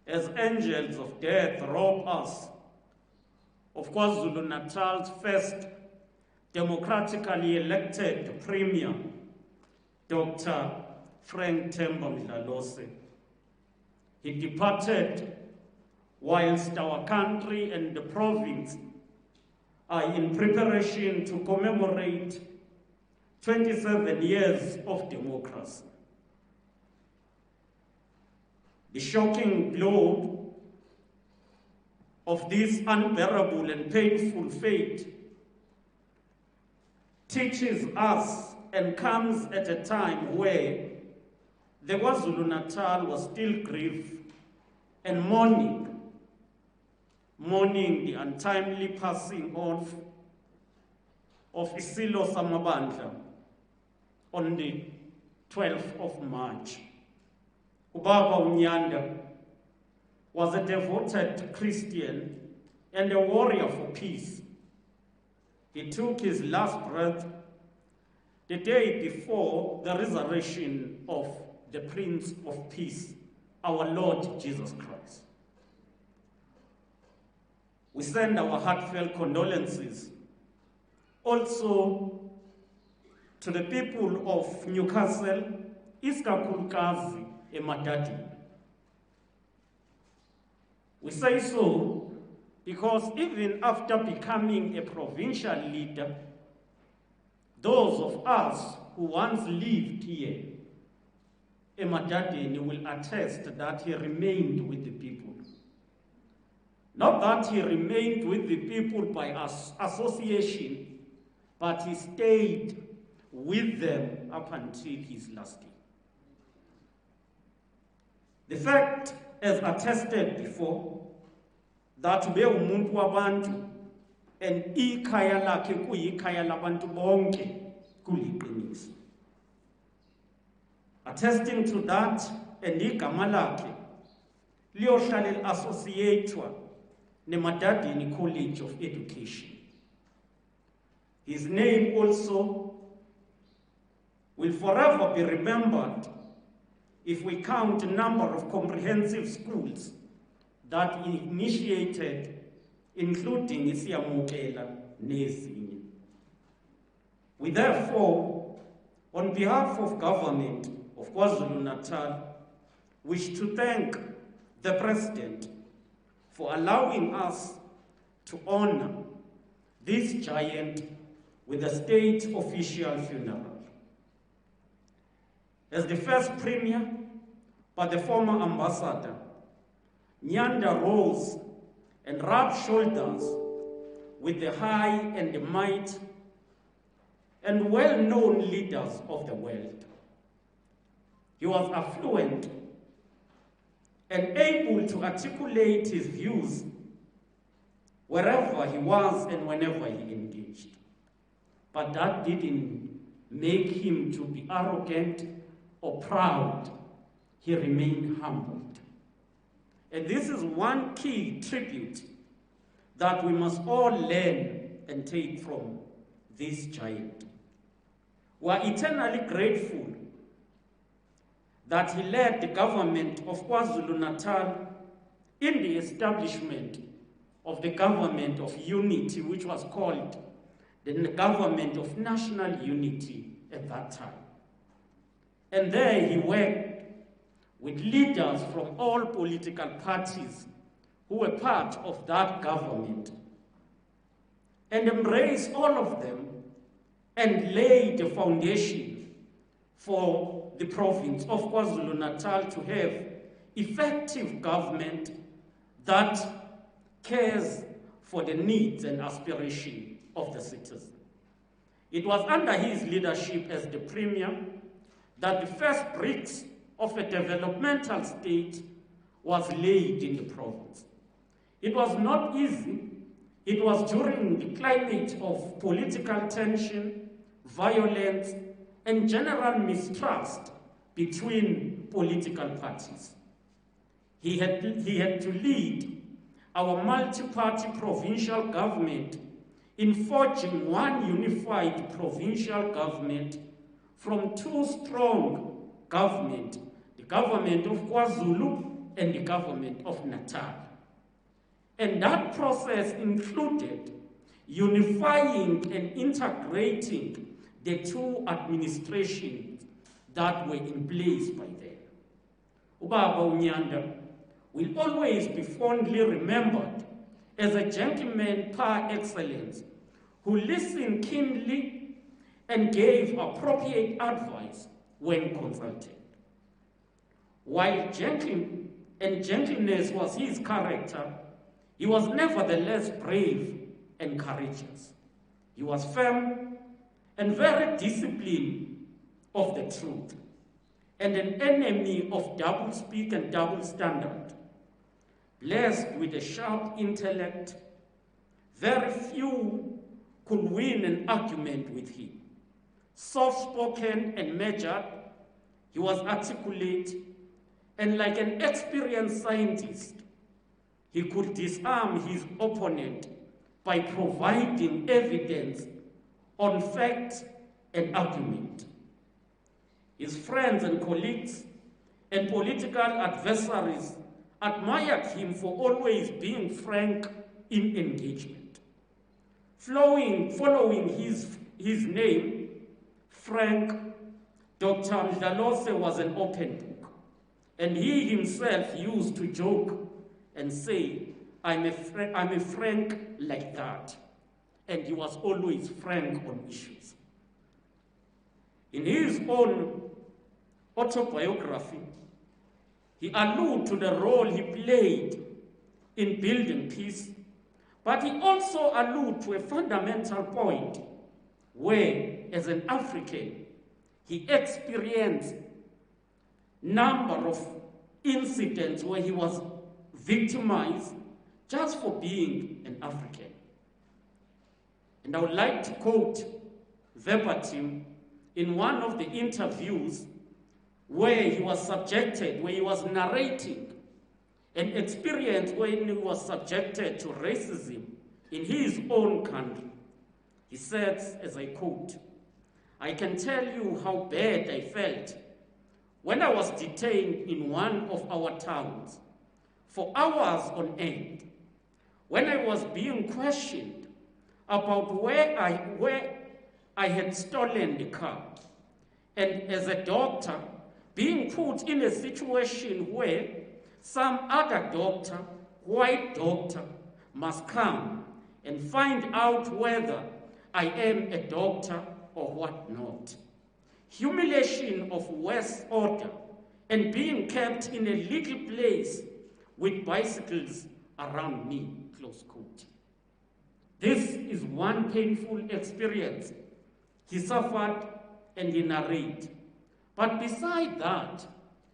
as angels of death rob us of KwaZulu-Natal's first democratically elected Premier, Dr. Themba Mdlalose. He departed whilst our country and the province are in preparation to commemorate 27 years of democracy. The shocking blow of this unbearable and painful fate teaches us and comes at a time where the KwaZulu-Natal was still grief and mourning the untimely passing of Isilo Samabandla on the 12th of March. Ubaba Unyanda was a devoted Christian and a warrior for peace. He took his last breath the day before the resurrection of the Prince of Peace, our Lord Jesus Christ. We send our heartfelt condolences also to the people of Newcastle, isikakhulukazi eMadadeni. We say so because even after becoming a provincial leader, those of us who once lived here, eMadadeni, will attest that he remained with the people. Not that he remained with the people by association, but he stayed with them up until his last day. The fact, as attested before, that ube umuntu wabantu and ikhaya lakhe kuyikhaya labantu bonke kuliqiniso. Attesting to that, and igama lakhe liyohlala associatedwa neMadadeni College of Education. His name also will forever be remembered if we count the number of comprehensive schools that he initiated, including isiYamukela nezinye. We therefore, on behalf of government of KwaZulu-Natal, wish to thank the President for allowing us to honor this giant with a state official funeral. As the first Premier, but the former ambassador, Nyanda rose and rubbed shoulders with the high and the might and well-known leaders of the world. He was affluent and able to articulate his views wherever he was and whenever he engaged. But that didn't make him to be arrogant or proud. He remained humbled. And this is one key tribute that we must all learn and take from this giant. We are eternally grateful that he led the government of KwaZulu-Natal in the establishment of the government of unity, which was called the government of national unity at that time. And there he worked with leaders from all political parties who were part of that government and embraced all of them and laid the foundation for the province of KwaZulu-Natal to have effective government that cares for the needs and aspirations of the citizen. It was under his leadership as the Premier that the first bricks of a developmental state was laid in the province. It was not easy. It was during the climate of political tension, violence, and general mistrust between political parties. He had to lead our multi-party provincial government in forging one unified provincial government from two strong governments, the government of KwaZulu and the government of Natal. And that process included unifying and integrating the two administrations that were in place by then. Ubaba uNyanda will always be fondly remembered as a gentleman par excellence who listened keenly and gave appropriate advice when consulted. While gentleness was his character, he was nevertheless brave and courageous. He was firm and very disciplined of the truth, and an enemy of double-speak and double standard. Blessed with a sharp intellect, very few could win an argument with him. Soft-spoken and measured, he was articulate, and like an experienced scientist, he could disarm his opponent by providing evidence on fact and argument. His friends and colleagues and political adversaries admired him for always being frank in engagement. Following his name, Frank, Dr. Mdlalose was an open book, and he himself used to joke and say, I'm a Frank like that. And he was always frank on issues. In his own autobiography, he alludes to the role he played in building peace, but he also alludes to a fundamental point where, as an African, he experienced a number of incidents where he was victimized just for being an African. And I would like to quote verbatim in one of the interviews where he was narrating an experience when he was subjected to racism in his own country. He says, as I quote, "I can tell you how bad I felt when I was detained in one of our towns for hours on end, when I was being questioned about where I had stolen the car, and as a doctor, being put in a situation where some other doctor, white doctor, must come and find out whether I am a doctor or what not. Humiliation of worst order and being kept in a little place with bicycles around me," close quote. This is one painful experience he suffered and he narrated. But beside that,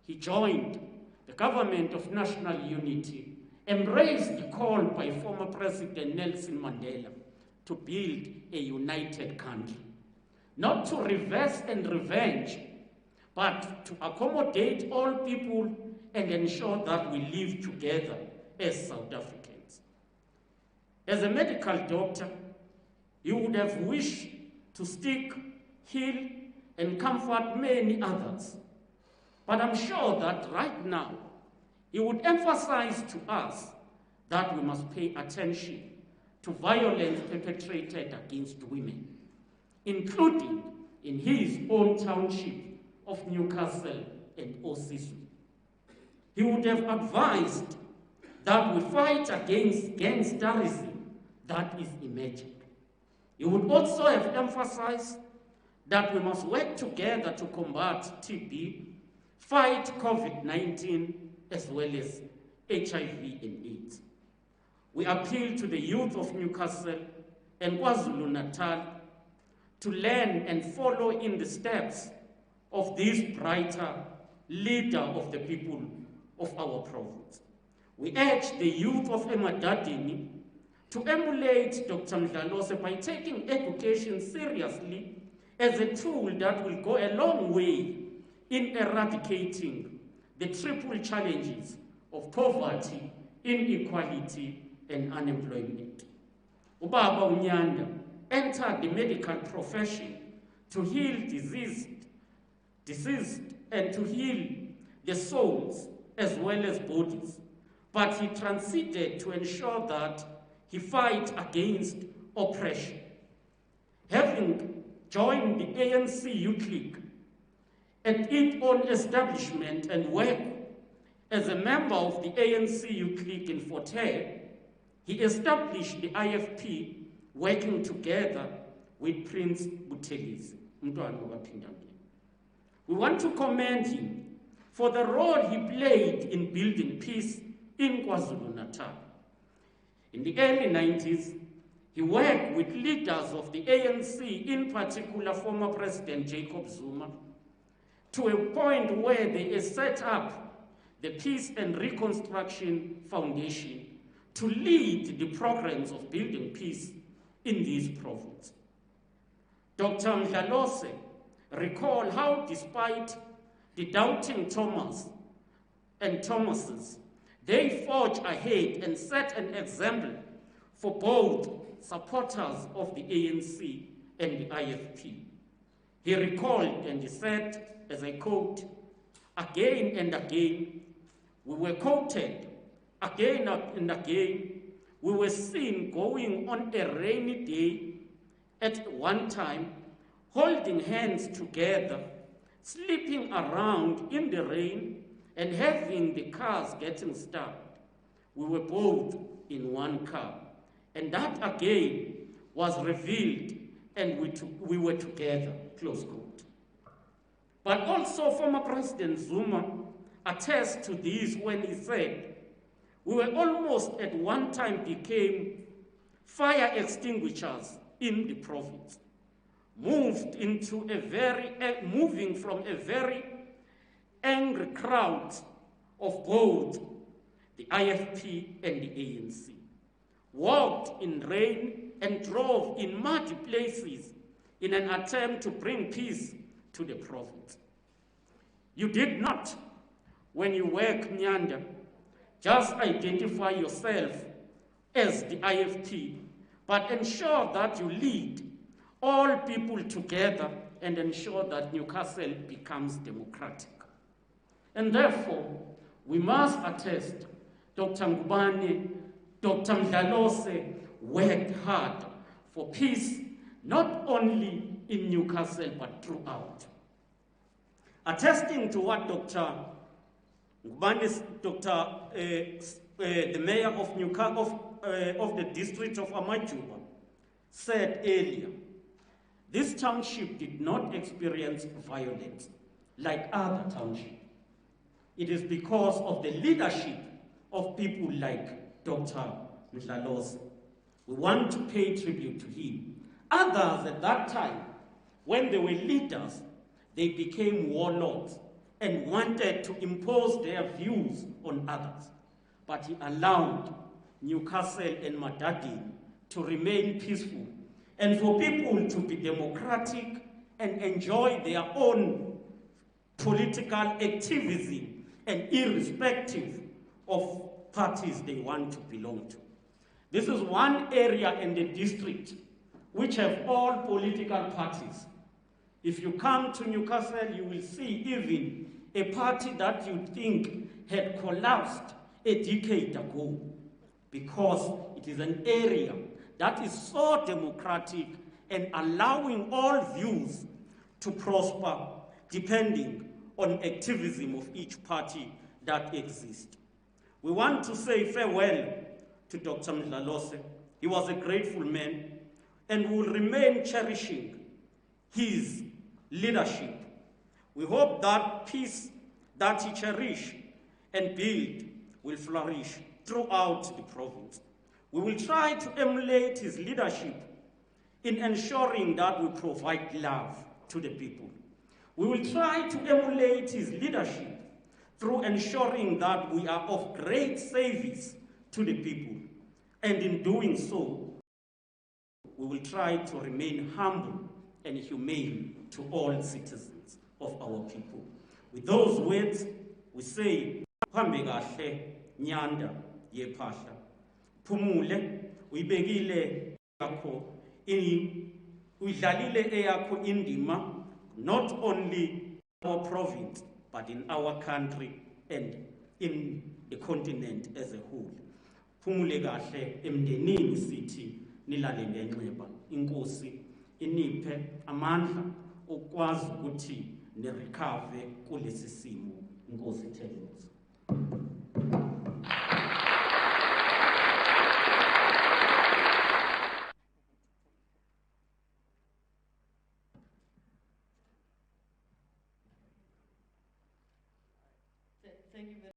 he joined the government of national unity, embraced the call by former President Nelson Mandela to build a united country, not to reverse and revenge, but to accommodate all people and ensure that we live together as South Africans. As a medical doctor, he would have wished to stick, heal, and comfort many others. But I'm sure that right now, he would emphasize to us that we must pay attention to violence perpetrated against women, including in his own township of Newcastle and Osisu. He would have advised that we fight against gangsterism that is emerging. He would also have emphasized that we must work together to combat TB, fight COVID-19, as well as HIV and AIDS. We appeal to the youth of Newcastle and KwaZulu-Natal to learn and follow in the steps of this brighter leader of the people of our province. We urge the youth of eMadadeni to emulate Dr. Mdlalose by taking education seriously as a tool that will go a long way in eradicating the triple challenges of poverty, inequality, and unemployment. Ubaba uNyanda entered the medical profession to heal diseased and to heal the souls as well as bodies, but he transited to ensure that he fight against oppression. Having joined the ANC Youth League at its own establishment and work as a member of the ANC Youth League in Fort Hare, he established the IFP, working together with Prince Buthelezi. We want to commend him for the role he played in building peace in KwaZulu-Natal. In the early 90s, he worked with leaders of the ANC, in particular former President Jacob Zuma, to a point where they set up the Peace and Reconstruction Foundation to lead the programs of building peace in this province. Dr. Mdlalose recalled how, despite the doubting Thomases, they forged ahead and set an example for both supporters of the ANC and the IFP. He recalled and he said, as I quote, "Again and again, we were quoted, again and again, we were seen going on a rainy day at one time, holding hands together, sleeping around in the rain, and having the cars getting stuck. We were both in one car. And that again was revealed, and we were together," close quote. But also former President Zuma attests to this when he said, "We were almost at one time became fire extinguishers in the province, moving from a very angry crowd of both the IFP and the ANC, walked in rain and drove in muddy places in an attempt to bring peace to the province. You did not, when you work Nyanda, just identify yourself as the IFP, but ensure that you lead all people together and ensure that Newcastle becomes democratic. And therefore, we must attest Dr. Ngubane, Dr. Mdlalose worked hard for peace, not only in Newcastle, but throughout. Attesting to what Dr. Ngubane, the mayor of Newcastle, of the district of Amajuba, said earlier, this township did not experience violence like other townships. It is because of the leadership of people like Dr. Mdlalose. We want to pay tribute to him. Others at that time, when they were leaders, they became warlords and wanted to impose their views on others. But he allowed Newcastle and eMadadeni to remain peaceful and for people to be democratic and enjoy their own political activism and irrespective of parties they want to belong to. This is one area in the district which have all political parties. If you come to Newcastle, you will see even a party that you think had collapsed a decade ago, because it is an area that is so democratic and allowing all views to prosper depending on activism of each party that exists. We want to say farewell to Dr. Mdlalose. He was a grateful man and will remain cherishing his leadership. We hope that peace that he cherished and built will flourish throughout the province. We will try to emulate his leadership in ensuring that we provide love to the people. We will try to emulate his leadership through ensuring that we are of great service to the people. And in doing so, we will try to remain humble and humane to all citizens of our people. With those words, we say, Hambe kahle nyanda yephahla. Phumule, uyibekile yakho, uyidlalile eyakho indima, not only our province, but in our country and in the continent as a whole. Phumule kahle emndenini sithi nilale ngenxeba. Inkosi iniphe amandla okwazi ukuthi nirecover kulesi simo. Inkosi ithengise. Thank you very